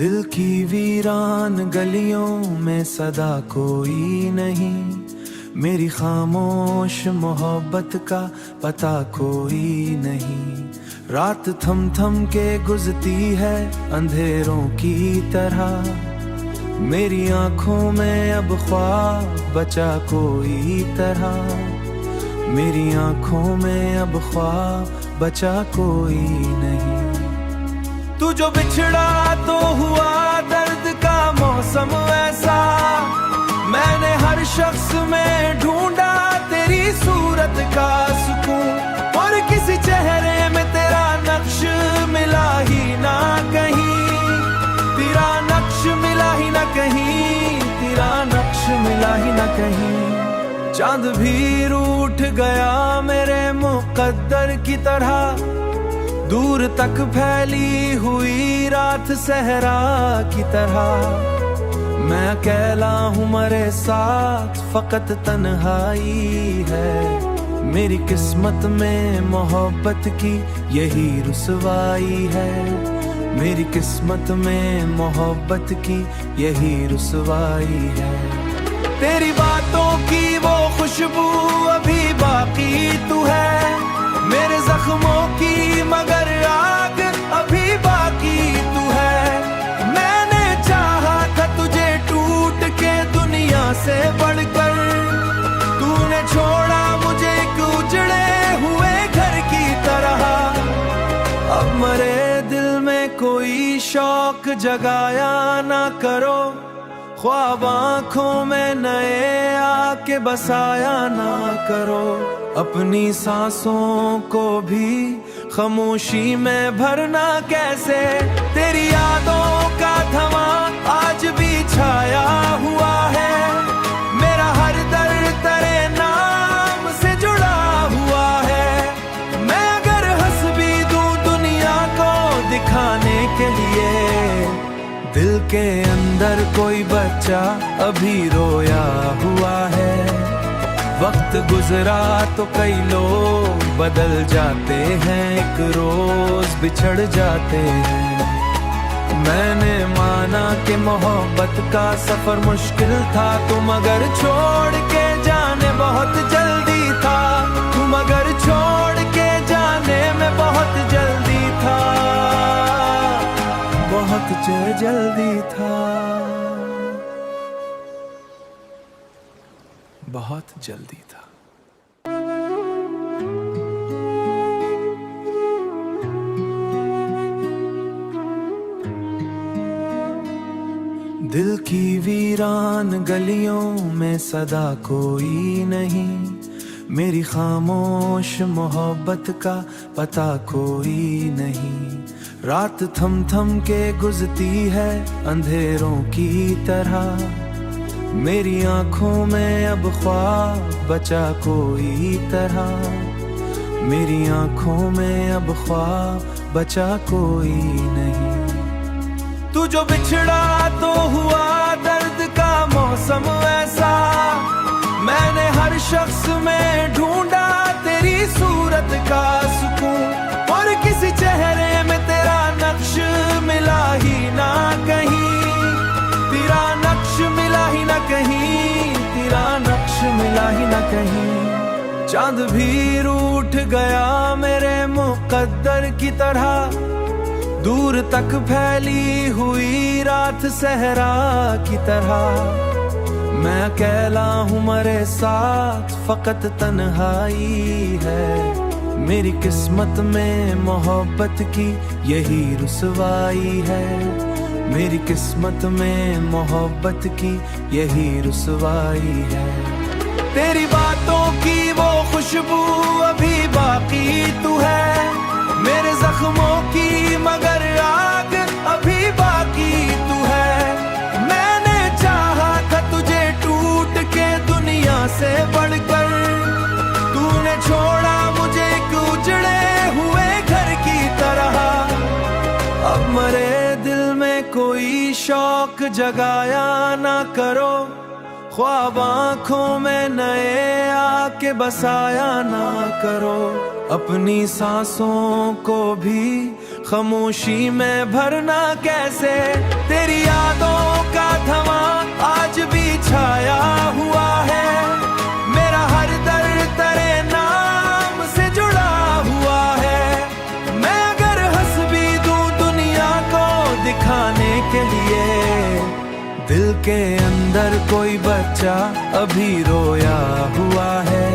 दिल की वीरान गलियों में सदा कोई नहीं, मेरी खामोश मोहब्बत का पता कोई नहीं। रात थम थम के गुजरती है अंधेरों की तरह, मेरी आंखों में अब ख्वाब बचा कोई तरह, मेरी आंखों में अब ख्वाब बचा कोई नहीं। तू जो बिछड़ा तो हुआ दर्द का मौसम ऐसा, मैंने हर शख्स में ढूंढा तेरी सूरत का सुकून, और किसी चेहरे में तेरा नक्श मिला ही ना कहीं, तेरा नक्श मिला ही ना कहीं, तेरा नक्श मिला ही ना कहीं। चांद भी रूठ गया मेरे मुकद्दर की तरह, दूर तक फैली हुई रात सहरा की तरह। मैं अकेला हूँ मरे साथ फकत तन्हाई है, मेरी किस्मत में मोहब्बत की यही रुसवाई है, मेरी किस्मत में मोहब्बत की यही रुसवाई है। तेरी बातों की वो खुशबू अभी बाकी तू है, मेरे जख्मों की मगर आग अभी बाकी तू है। मैंने चाहा था तुझे टूट के दुनिया से बढ़कर, तूने छोड़ा मुझे एक उजड़े हुए घर की तरह। अब मरे दिल में कोई शौक जगाया ना करो, ख्वाब आंखों में नए आके बसाया ना करो। अपनी सांसों को भी खामोशी में भरना कैसे, तेरी यादों का धुआं आज भी छाया हुआ है, मेरा हर दर्द तेरे नाम से जुड़ा हुआ है। मैं अगर हंस भी दूं दुनिया को दिखाने के लिए, दिल के अंदर कोई बच्चा अभी रोया हुआ है। वक्त गुजरा तो कई लोग बदल जाते हैं, एक रोज बिछड़ जाते हैं। मैंने माना कि मोहब्बत का सफर मुश्किल था, तुम अगर छोड़ के जाने बहुत जल्दी था, तुम अगर छोड़ के जाने में बहुत जल्दी था, बहुत जल्दी था, बहुत जल्दी था। दिल की वीरान गलियों में सदा कोई नहीं, मेरी खामोश मोहब्बत का पता कोई नहीं। रात थम थम के गुजरती है अंधेरों की तरह, मेरी आंखों में अब ख्वाब बचा कोई तरह, मेरी आंखों में अब ख्वाब बचा कोई नहीं। तू जो बिछड़ा तो हुआ दर्द का मौसम ऐसा, मैंने हर शख्स में ढूंढा तेरी सूरत का सुकून, और किसी चेहरे में तेरा नक्श मिला ही ना कहीं, तेरा नक्श मिला ही ना कहीं, तेरा नक्श मिला ही ना कहीं। चांद भी रूठ गया मेरे मुकद्दर की तरह, दूर तक फैली हुई रात सहरा की तरह। मैं अकेला हूँ मरे साथ फकत तन्हाई है, मेरी किस्मत में मोहब्बत की यही रुसवाई है, मेरी किस्मत में मोहब्बत की यही रुसवाई है। तेरी बातों की वो खुशबू अभी बाकी तू है, मेरे जख्मों की मगर आग अभी बाकी तू है। मैंने चाहा था तुझे टूट के दुनिया से बढ़कर, तूने छोड़ा मुझे एक उजड़े हुए घर की तरह। अब मरे दिल में कोई शौक जगाया ना करो, ख्वाब आंखों में नए आके बसाया ना करो। अपनी सांसों को भी खामोशी में भरना कैसे। तेरी यादों का धवां आज भी छाया हुआ है, मेरा हर दर्द तेरे नाम से जुड़ा हुआ है। मैं अगर हंस भी दूं दुनिया को दिखाने के लिए, दिल के अंदर कोई बच्चा अभी रोया हुआ है।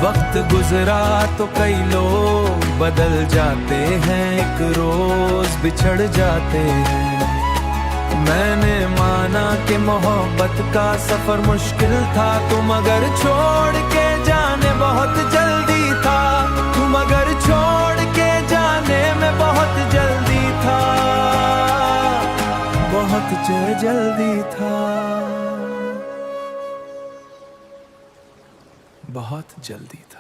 वक्त गुजरा तो कई लोग बदल जाते हैं, एक रोज बिछड़ जाते हैं। मैंने माना कि मोहब्बत का सफर मुश्किल था, तुम अगर छोड़ के जाने बहुत जल्दी था, तुम अगर छोड़ के जाने में बहुत जल्दी था, बहुत जल्दी था, बहुत जल्दी था।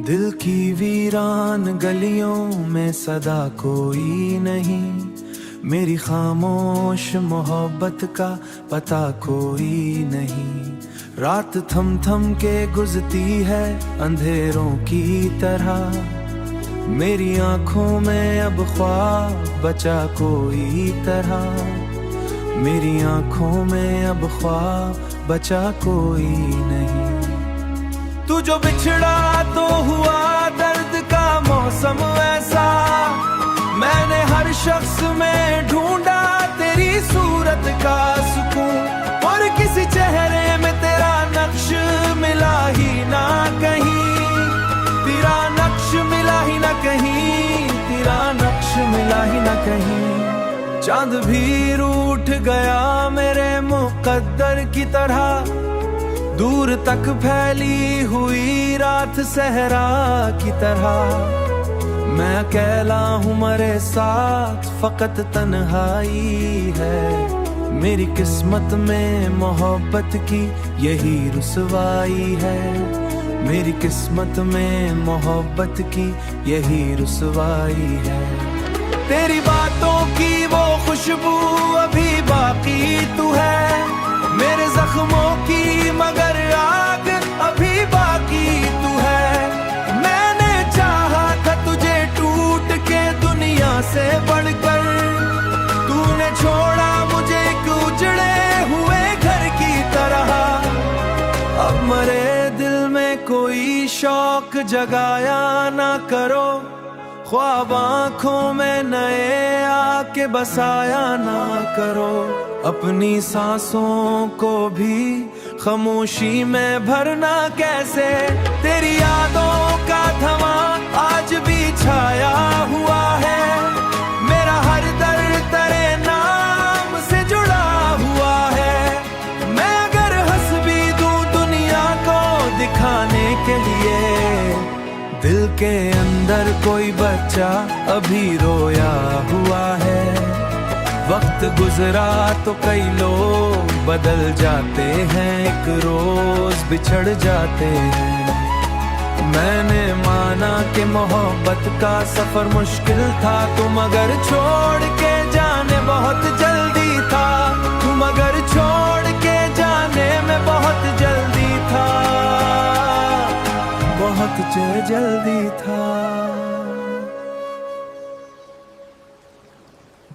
दिल की वीरान गलियों में सदा कोई नहीं, मेरी खामोश मोहब्बत का पता कोई नहीं। रात थम थम के गुजरती है अंधेरों की तरह, मेरी आंखों में अब ख्वाब बचा कोई तरह, मेरी आंखों में अब ख्वाब बचा कोई नहीं। तू जो बिछड़ा तो हुआ दर्द का मौसम ऐसा, मैंने हर शख्स में ढूंढा तेरी सूरत का सुकून, और किसी चेहरे में तेरा नक्श मिला ही ना कहीं, तेरा नक्श मिला ही ना कहीं, तेरा नक्श मिला ही ना कहीं। चांद भी रूठ गया मेरे मुकद्दर की तरह, दूर तक फैली हुई रात सहरा की तरह। मैं अकेला हूँ मेरे साथ फकत तन्हाई है, मेरी किस्मत में मोहब्बत की यही रुसवाई है, मेरी किस्मत में मोहब्बत की यही रुसवाई है। तेरी बातों की वो खुशबू अभी बाकी तू है, मेरे जख्मों की मगर आग अभी बाकी तू है। मैंने चाहा था तुझे टूट के दुनिया से बढ़कर, तूने छोड़ा मुझे एक उजड़े हुए घर की तरह। अब मरे दिल में कोई शौक जगाया ना करो, ख्वाब आंखों में नए आके बसाया ना करो। अपनी सांसों को भी खामोशी में भरना कैसे। तेरी यादों का धवां आज भी छाया हुआ है, मेरा हर दर्द तेरे नाम से जुड़ा हुआ है। मैं अगर हंस भी दूं दुनिया को दिखाने के लिए, दिल के अंदर कोई बच्चा अभी रोया हुआ है। वक्त गुजरा तो कई लोग बदल जाते हैं, एक रोज बिछड़ जाते हैं। मैंने माना कि मोहब्बत का सफर मुश्किल था, तुम अगर छोड़ के जाने बहुत जल्दी था, तुम अगर छोड़ के जाने में बहुत जल्दी था, बहुत जल्दी था,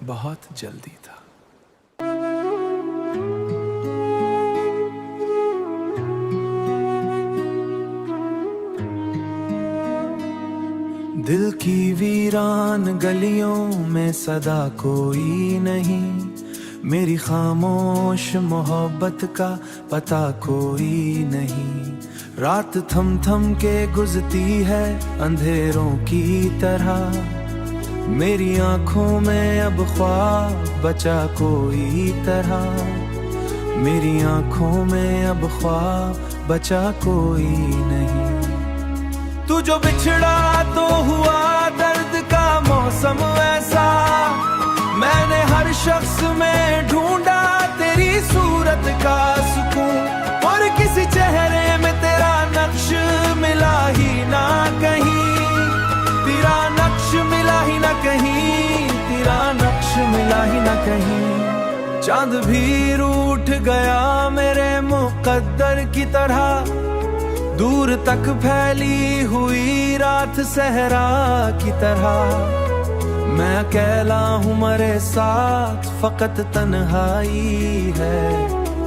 बहुत जल्दी था। दिल की वीरान गलियों में सदा कोई नहीं, मेरी खामोश मोहब्बत का पता कोई नहीं। रात थम थम के गुजरती है अंधेरों की तरह, मेरी आंखों में अब ख्वाब बचा कोई तरह, मेरी आंखों में अब ख्वाब बचा कोई नहीं। तू जो बिछड़ा तो हुआ दर्द का मौसम ऐसा, मैंने हर शख्स में ढूंढा तेरी सूरत का सुकून, और किसी चेहरे में तेरा नक्श मिला ही ना कहीं, तेरा नक्श मिला ही ना कहीं, तेरा नक्श मिला ही ना कहीं। चांद भी रूठ गया मेरे मुकद्दर की तरह, दूर तक फैली हुई रात सहरा की तरह। मैं अकेला हूँ मरे साथ, फकत तन्हाई है।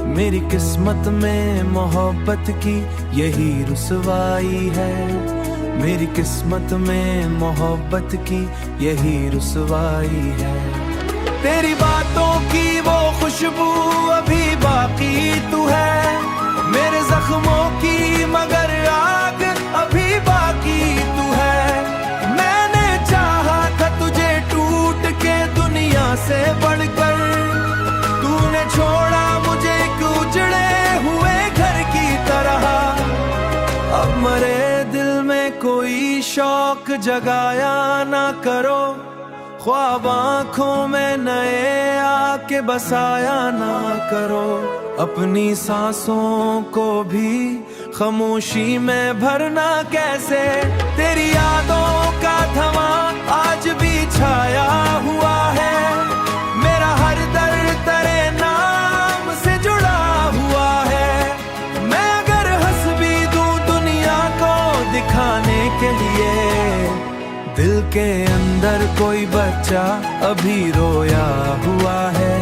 मेरी किस्मत में मोहब्बत की यही रुसवाई है। मेरी किस्मत में मोहब्बत की यही रुसवाई है। तेरी बातों की वो खुशबू अभी बाकी तू है, मेरे जख्मों की मगर आग अभी बाकी तू है। मैंने चाहा था तुझे टूट के दुनिया से बढ़कर, तूने छोड़ा मुझे एक उजड़े हुए घर की तरह। अब मरे दिल में कोई शौक जगाया ना करो, ख्वाब आँखों में नए आके बसाया ना करो। अपनी सांसों को भी खामोशी में भरना कैसे, तेरी यादों का धुआं आज भी छाया हुआ है। मेरा हर दर्द तेरे नाम से जुड़ा हुआ है। मैं अगर हंस भी दूं दुनिया को दिखाने के लिए, दिल के अंदर कोई बच्चा अभी रोया हुआ है।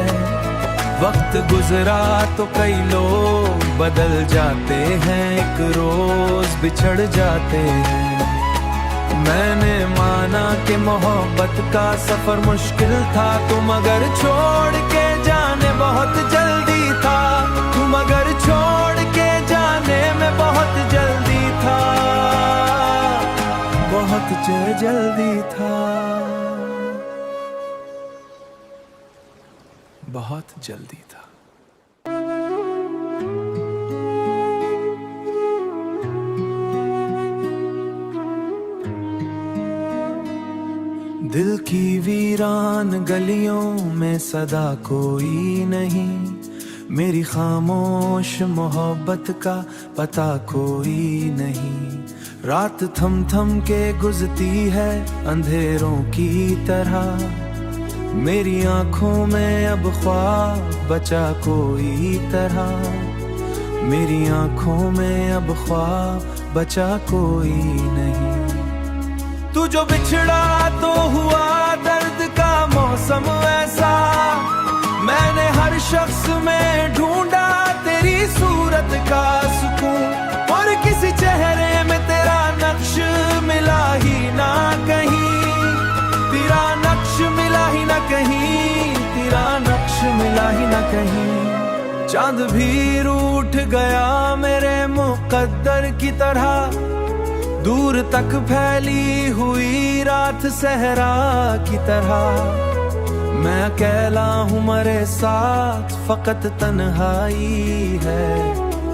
वक्त गुजरा तो कई लोग बदल जाते हैं, एक रोज बिछड़ जाते हैं। मैंने माना कि मोहब्बत का सफर मुश्किल था, तुम अगर छोड़ के जाने बहुत जल्दी था। तुम अगर छोड़ के जाने में बहुत जल्दी था, बहुत जल्दी था, बहुत जल्दी था। दिल की वीरान गलियों में सदा कोई नहीं, मेरी खामोश मोहब्बत का पता कोई नहीं। रात थम थम के गुजरती है अंधेरों की तरह, मेरी आंखों में अब ख्वाब बचा कोई तरह। मेरी आंखों में अब ख्वाब बचा कोई नहीं। तू जो बिछड़ा तो हुआ दर्द का मौसम ऐसा, मैंने हर शख्स में ढूंढा तेरी सूरत का सुकून। और किसी चेहरे में तेरा नक्श मिला ही ना कहीं, तेरा नक्श मिला ही ना कहीं, तेरा नक्श मिला ही ना कहीं। चांद भी रूठ गया मेरे मुकद्दर की तरह, दूर तक फैली हुई रात सहरा की तरह। मैं अकेला हूँ मरे साथ, फकत तन्हाई है।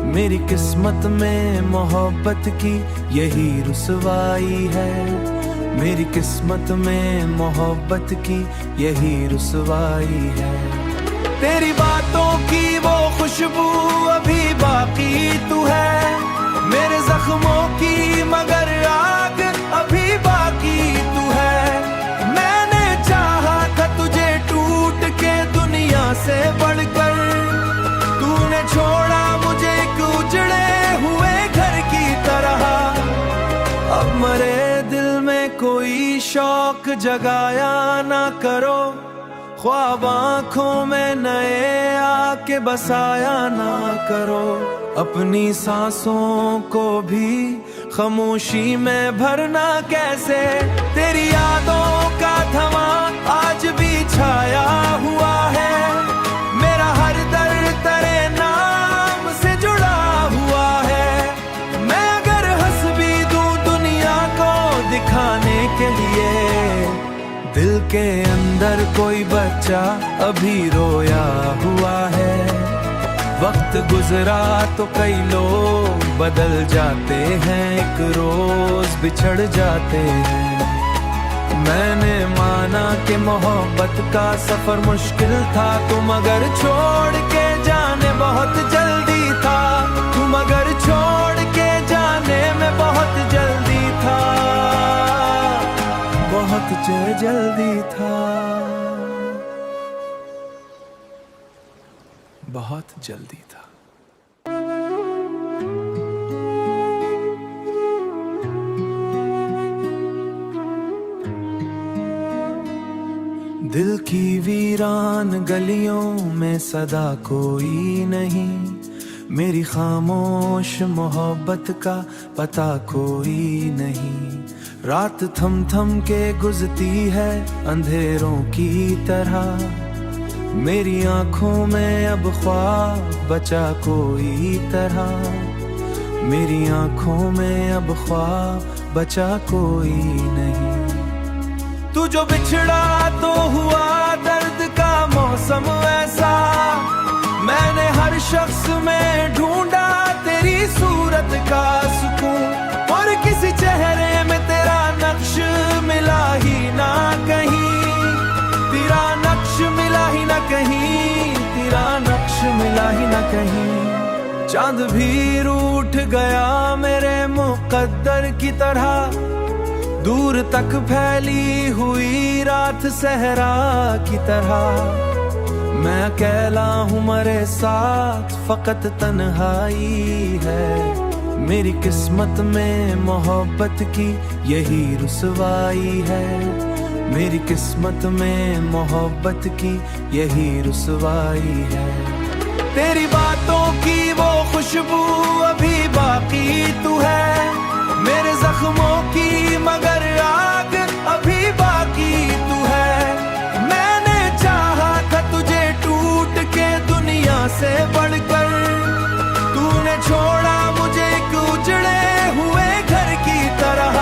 मेरी किस्मत में मोहब्बत की यही रुसवाई है। मेरी किस्मत में मोहब्बत की यही रुसवाई है। तेरी बातों की वो खुशबू अभी बाकी तू है, मेरे जख्मों की मगर आग अभी बाकी तू है। मैंने चाहा था तुझे टूट के दुनिया से बढ़कर, तूने छोड़ा मुझे एक उजड़े हुए घर की तरह। अब मरे दिल में कोई शौक जगाया ना करो, ख्वाब आँखों में नए आके बसाया ना करो। अपनी सांसों को भी खामोशी में भरना कैसे, तेरी यादों का धुआं आज भी छाया हुआ है। मेरा हर दर्द तेरे नाम से जुड़ा हुआ है। मैं अगर हंस भी दूं दुनिया को दिखाने के लिए, दिल के अंदर कोई बच्चा अभी रोया हुआ है। वक्त गुजरा तो कई लोग बदल जाते हैं, एक रोज बिछड़ जाते हैं। मैंने माना कि मोहब्बत का सफर मुश्किल था, तुम अगर छोड़ के जाने बहुत जल्दी था। तुम अगर छोड़ के जाने में बहुत जल्दी था, बहुत जल्दी था। बहुत जल्दी था। दिल की वीरान गलियों में सदा कोई नहीं, मेरी खामोश मोहब्बत का पता कोई नहीं। रात थम थम के गुजरती है अंधेरों की तरह, मेरी आंखों में अब ख्वाब बचा कोई तरह, मेरी आंखों में अब ख्वाब बचा कोई नहीं। तू जो बिछड़ा तो हुआ दर्द का मौसम ऐसा, मैंने हर शख्स में ढूंढा तेरी सूरत का सुकून, और किसी चेहरे में तेरा नक्श मिला ही ना कहीं, तेरा नक्श मिला ही ना कहीं, तेरा नक्श मिला ही ना कहीं। चांद भी रूठ गया मेरे मुकद्दर की तरह, दूर तक फैली हुई रात सहरा की तरह। मैं अकेला हूँ मरे साथ फकत तन्हाई है, मेरी किस्मत में मोहब्बत की यही रुसवाई है, मेरी किस्मत में मोहब्बत की यही रुसवाई है। तेरी बातों की वो खुशबू अभी बाकी तू है, मेरे जख्मों की मगर आग अभी बाकी तू है। मैंने चाहा था तुझे टूट के दुनिया से बढ़कर, तूने छोड़ा मुझे एक उजड़े हुए घर की तरह।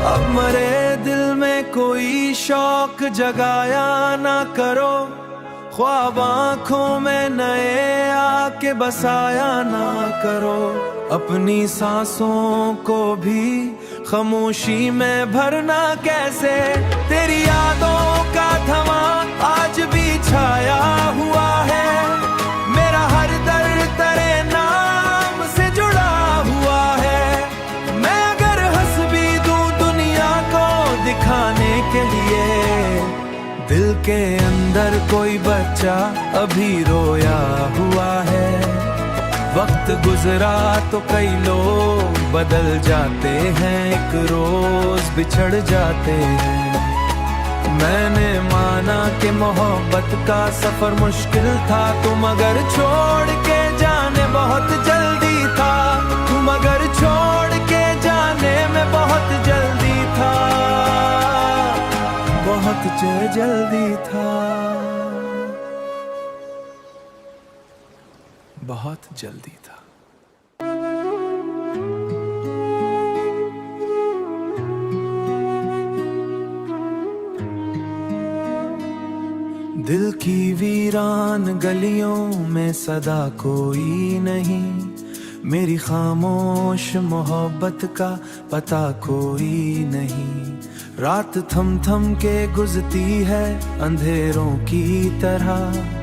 अब मरे दिल में कोई शौक जगाया ना करो, ख्वाब आँखों में नए आके बसाया ना करो। अपनी सांसों को भी खामोशी में भरना कैसे, तेरी यादों का धुआं आज भी छाया हुआ है, मेरा हर दर्द तेरे नाम से जुड़ा हुआ है। मैं अगर हंस भी दूं दुनिया को दिखाने के लिए, दिल के अंदर कोई बच्चा अभी रोया हुआ है। वक्त गुजरा तो कई लोग बदल जाते हैं, एक रोज बिछड़ जाते हैं। मैंने माना कि मोहब्बत का सफर मुश्किल था, तुम अगर छोड़ के जाने बहुत जल्दी था, तुम अगर छोड़ के जाने में बहुत जल्दी था, बहुत जल्दी था, बहुत जल्दी था। दिल की वीरान गलियों में सदा कोई नहीं, मेरी खामोश मोहब्बत का पता कोई नहीं। रात थम थम के गुजरती है अंधेरों की तरह,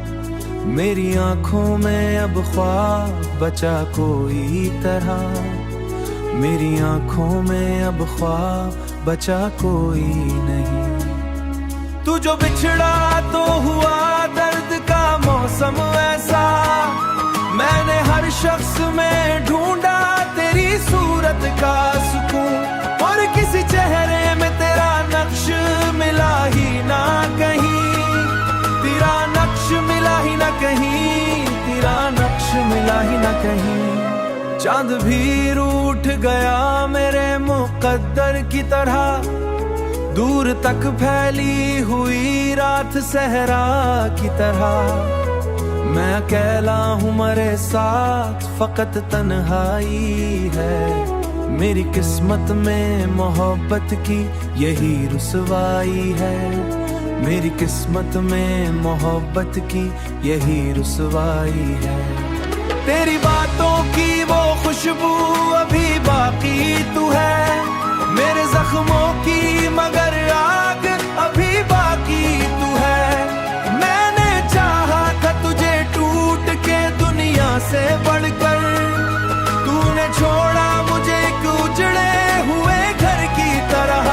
मेरी आंखों में अब ख्वाब बचा कोई तरह, मेरी आंखों में अब ख्वाब बचा कोई नहीं। तू जो बिछड़ा तो हुआ दर्द का मौसम ऐसा, मैंने हर शख्स में ढूंढा तेरी सूरत का सुकून, और किसी चेहरे में तेरा नक्श मिला ही ना कहीं, तेरा नक्श मिला ही ना कहीं, तेरा नक्श मिला ही ना कहीं। चांद भी रूठ गया मेरे मुकद्दर की तरह, दूर तक फैली हुई रात सहरा की तरह। मैं अकेला हूँ मरे साथ फकत तन्हाई है, मेरी किस्मत में मोहब्बत की यही रुसवाई है, मेरी किस्मत में मोहब्बत की यही रुसवाई है। तेरी बातों की वो खुशबू अभी बाकी तू है, मेरे जख्मों की मगर आग अभी बाकी तू है। मैंने चाहा था तुझे टूट के दुनिया से बढ़कर, तूने छोड़ा मुझे एक उजड़े हुए घर की तरह।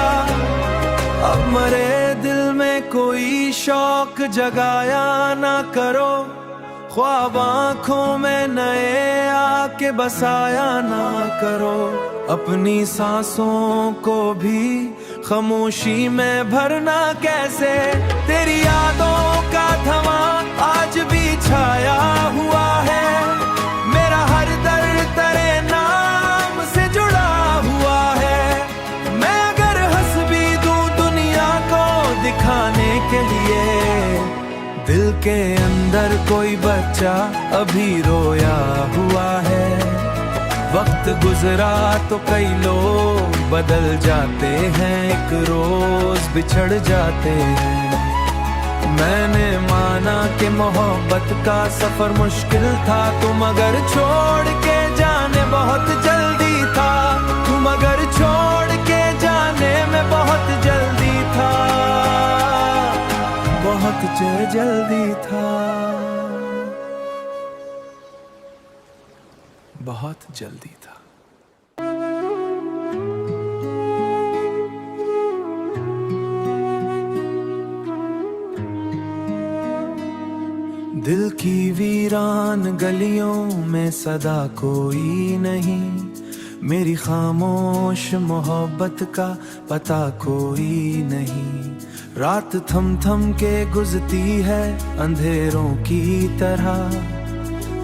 अब मरे दिल में कोई शौक जगाया ना करो, ख्वाब आँखों में नए आके बसाया ना करो, अपनी सांसों को भी खामोशी में भरना कैसे। तेरी यादों का धुआं आज भी छाया हुआ है, मेरा हर दर्द तेरे नाम से जुड़ा हुआ है। मैं अगर हंस भी दूं दुनिया को दिखाने के लिए, दिल के अंदर कोई बच्चा अभी रोया हुआ है। वक्त गुजरा तो कई लोग बदल जाते हैं, एक रोज बिछड़ जाते हैं। मैंने माना कि मोहब्बत का सफर मुश्किल था, तुम अगर छोड़ के जाने बहुत जल्दी था, तुम अगर छोड़ के जाने में बहुत जल्दी था, बहुत जल्दी था, बहुत जल्दी था। दिल की वीरान गलियों में सदा कोई नहीं, मेरी खामोश मोहब्बत का पता कोई नहीं। रात थम थम के गुजरती है अंधेरों की तरह,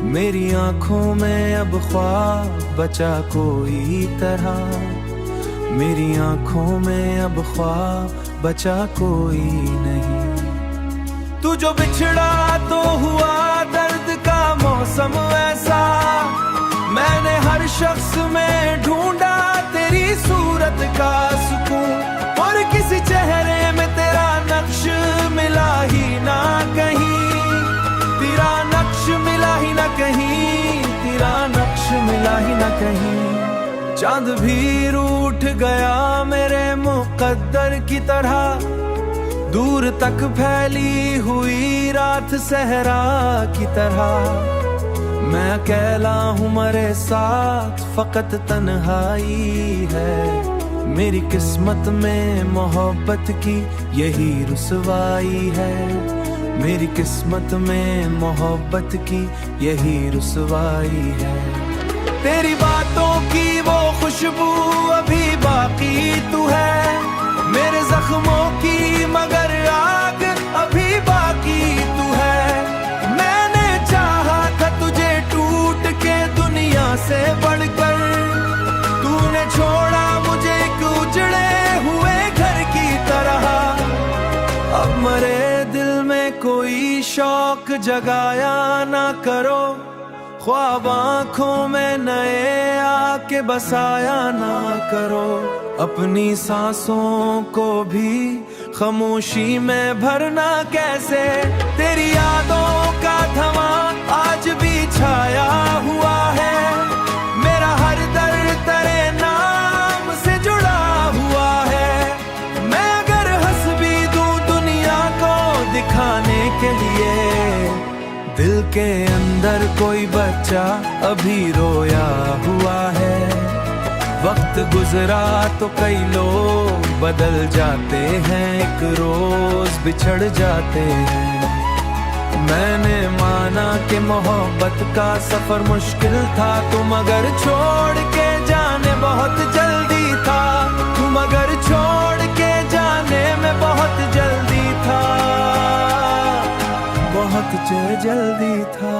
मेरी आंखों में अब ख्वाब बचा कोई तरह, मेरी आंखों में अब ख्वाब बचा कोई नहीं। तू जो बिछड़ा तो हुआ दर्द का मौसम ऐसा, मैंने हर शख्स में ढूंढा तेरी सूरत का सुकून, और किसी चेहरे में तेरा नक्श मिला ही ना कहीं, तेरा नक्श मिला ही ना कहीं, तेरा नक्श मिला ही ना कहीं। चांद भी रूठ गया मेरे मुकद्दर की तरह, दूर तक फैली हुई रात सहरा की तरह। मैं अकेला हूँ मेरे साथ फकत तन्हाई है, मेरी किस्मत में मोहब्बत की यही रुसवाई है, मेरी किस्मत में मोहब्बत की यही रुसवाई है। तेरी बातों की वो खुशबू अभी बाकी तू है, मेरे जख्मों की मगर आग अभी बाकी तू है। मैंने चाहा था तुझे टूट के दुनिया से बढ़कर, तूने छोड़ा मुझे एक उजड़े हुए घर की तरह। अब मरे दिल में कोई शौक जगाया ना करो, ख्वाब आँखों में नए आके बसाया ना करो, अपनी सांसों को भी खामोशी में भरना कैसे। तेरी यादों का धुआं आज भी छाया हुआ है, मेरा हर दर्द तेरे नाम से जुड़ा हुआ है। मैं अगर हंस भी दूं दुनिया को दिखाने के लिए, दिल के अंदर कोई बच्चा अभी रोया हुआ है। वक्त गुजरा तो कई लोग बदल जाते हैं, एक रोज बिछड़ जाते हैं। मैंने माना कि मोहब्बत का सफर मुश्किल था, तुम अगर छोड़ के जाने बहुत जल्दी था, तुम अगर छोड़ के जाने में बहुत जल्दी था, बहुत जल्दी था,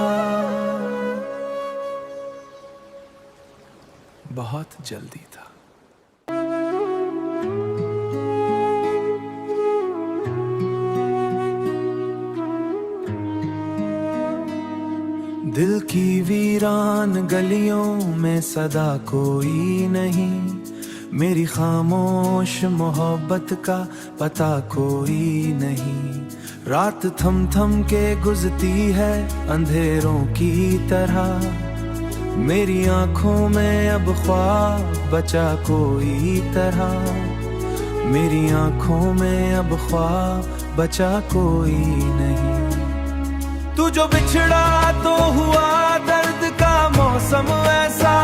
बहुत जल्दी था। दिल की वीरान गलियों में सदा कोई नहीं, मेरी खामोश मोहब्बत का पता कोई नहीं। रात थम थम के गुजरती है अंधेरों की तरह, मेरी आंखों में अब ख्वाब बचा कोई तरह, मेरी आंखों में अब ख्वाब बचा कोई नहीं। तू जो बिछड़ा तो हुआ दर्द का मौसम ऐसा,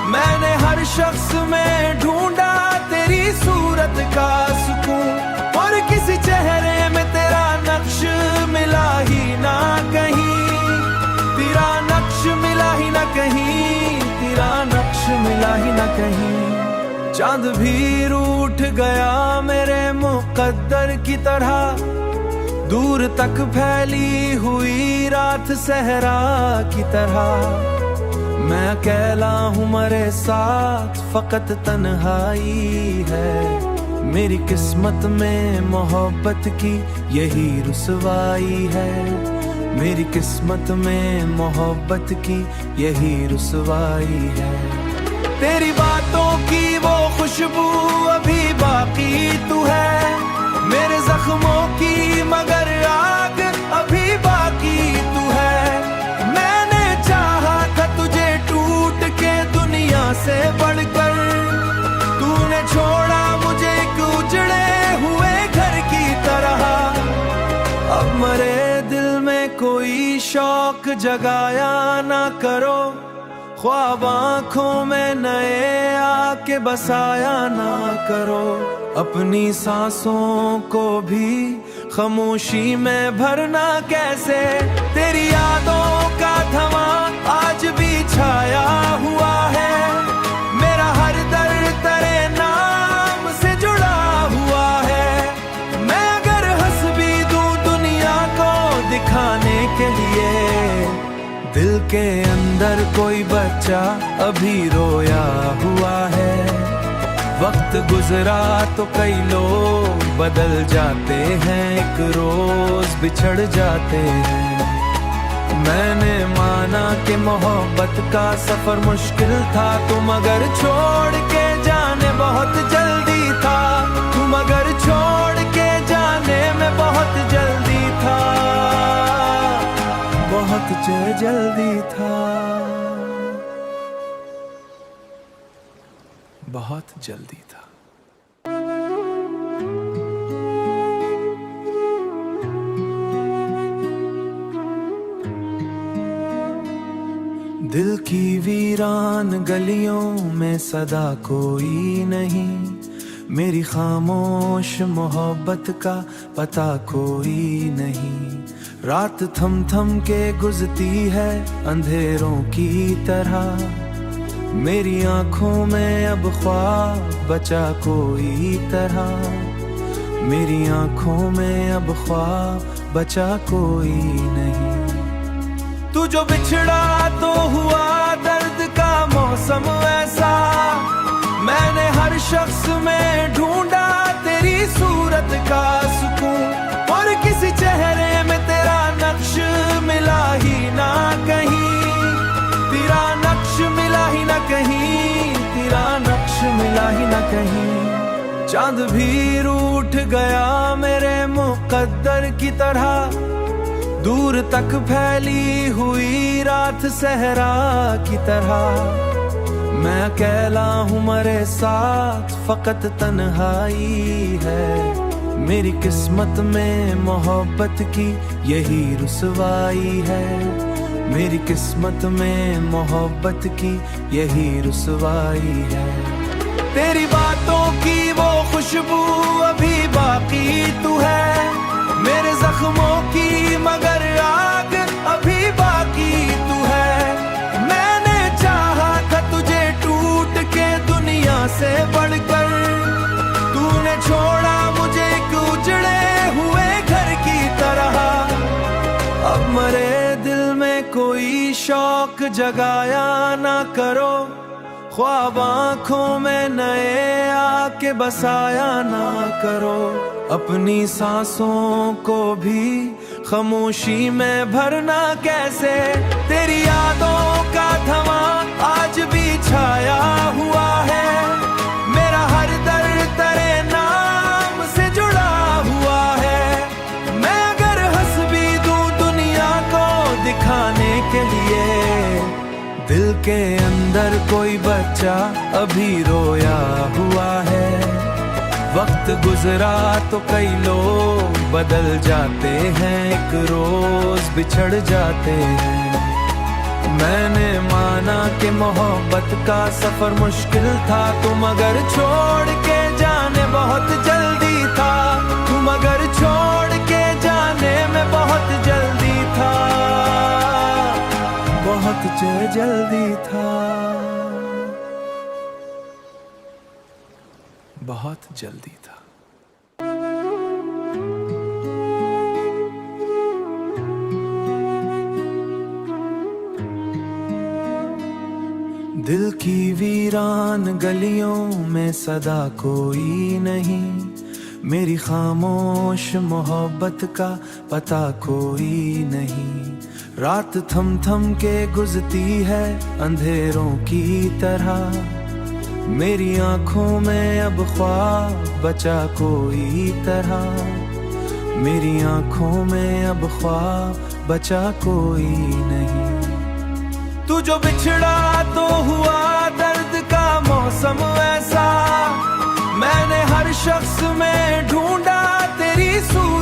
मैंने हर शख्स में ढूंढा तेरी सूरत का सुकून, और किसी चेहरे में तेरा नक्श मिला ही ना कहीं, कहीं। चांद भी रूठ गया मेरे मुकद्दर की तरह, दूर तक फैली हुई रात सहरा की तरह। मैं अकेला हूँ मरे साथ, फकत तन्हाई है। मेरी किस्मत में मोहब्बत की यही रुसवाई है। मेरी किस्मत में मोहब्बत की यही रुसवाई है। तेरी बातों की वो खुशबू अभी बाकी तू है, मेरे जख्मों की मगर आग अभी बाकी तू है। मैंने चाहा था तुझे टूट के दुनिया से बढ़कर, तूने छोड़ा मुझे एक उजड़े हुए घर की तरह। अब मरे दिल में कोई शौक जगाया ना करो, ख्वाब आँखों में नए आके बसाया ना करो। अपनी सांसों को भी खामोशी में भरना कैसे, तेरी यादों का धुआं आज भी छाया हुआ है। मेरा हर दर्द तेरे नाम से जुड़ा हुआ है। मैं अगर हंस भी दूं दुनिया को दिखाने के लिए, दिल के अंदर कोई बच्चा अभी रोया हुआ है। वक्त गुजरा तो कई लोग बदल जाते हैं, एक रोज बिछड़ जाते हैं। मैंने माना कि मोहब्बत का सफर मुश्किल था, तुम अगर छोड़ के जाने बहुत जल्दी था। तुम अगर छोड़ के जाने में बहुत जल्दी था, बहुत जल्दी था, बहुत जल्दी था। दिल की वीरान गलियों में सदा कोई नहीं, मेरी खामोश मोहब्बत का पता कोई नहीं। रात थम थम के गुजरती है अंधेरों की तरह, मेरी आंखों में अब ख्वाब बचा कोई तरह। मेरी आंखों में अब ख्वाब बचा कोई नहीं। तू जो बिछड़ा तो हुआ दर्द का मौसम ऐसा, मैंने हर शख्स में ढूंढा तेरी सूरत का सुकून। और किसी चेहरे में तेरा नक्श मिला ही ना कहीं, तेरा नक्श मिला ही ना कहीं, तेरा नक्श मिला ही ना कहीं। चांद भी रूठ गया मेरे मुकद्दर की तरह, दूर तक फैली हुई रात सहरा की तरह। मैं अकेला हूँ मरे साथ, फकत तन्हाई है। मेरी किस्मत में मोहब्बत की यही रुसवाई है। मेरी किस्मत में मोहब्बत की यही रुसवाई है। तेरी बातों की वो खुशबू अभी बाकी तू है, मेरे जख्मों की मगर आग अभी बाकी तू है। मैंने चाहा था तुझे टूट के दुनिया से बढ़कर, तूने छोड़ा मुझे एक उजड़े हुए घर की तरह। अब मरे दिल में कोई शौक जगाया ना करो, ख्वाब आँखों में नए आके बसाया ना करो। अपनी सांसों को भी खामोशी में भरना कैसे, तेरी यादों का धुआं आज भी छाया हुआ है। मेरा हर दर्द तेरे नाम से जुड़ा हुआ है। मैं अगर हंस भी दूं दुनिया को दिखाने के लिए, दिल के अंदर कोई बच्चा अभी रोया हुआ है। वक्त गुजरा तो कई लोग बदल जाते हैं, एक रोज बिछड़ जाते हैं। मैंने माना कि मोहब्बत का सफर मुश्किल था, तुम अगर छोड़ के जाने बहुत जल्दी था। तुम अगर छोड़ के जाने में बहुत जल्दी था, बहुत जल्दी था। बहुत जल्दी था। दिल की वीरान गलियों में सदा कोई नहीं, मेरी खामोश मोहब्बत का पता कोई नहीं। रात थम थम के गुजरती है अंधेरों की तरह, मेरी आंखों में अब ख्वाब बचा कोई तरह, मेरी आंखों में अब ख्वाब बचा कोई नहीं। तू जो बिछड़ा तो हुआ दर्द का मौसम ऐसा, मैंने हर शख्स में ढूंढा तेरी सूरत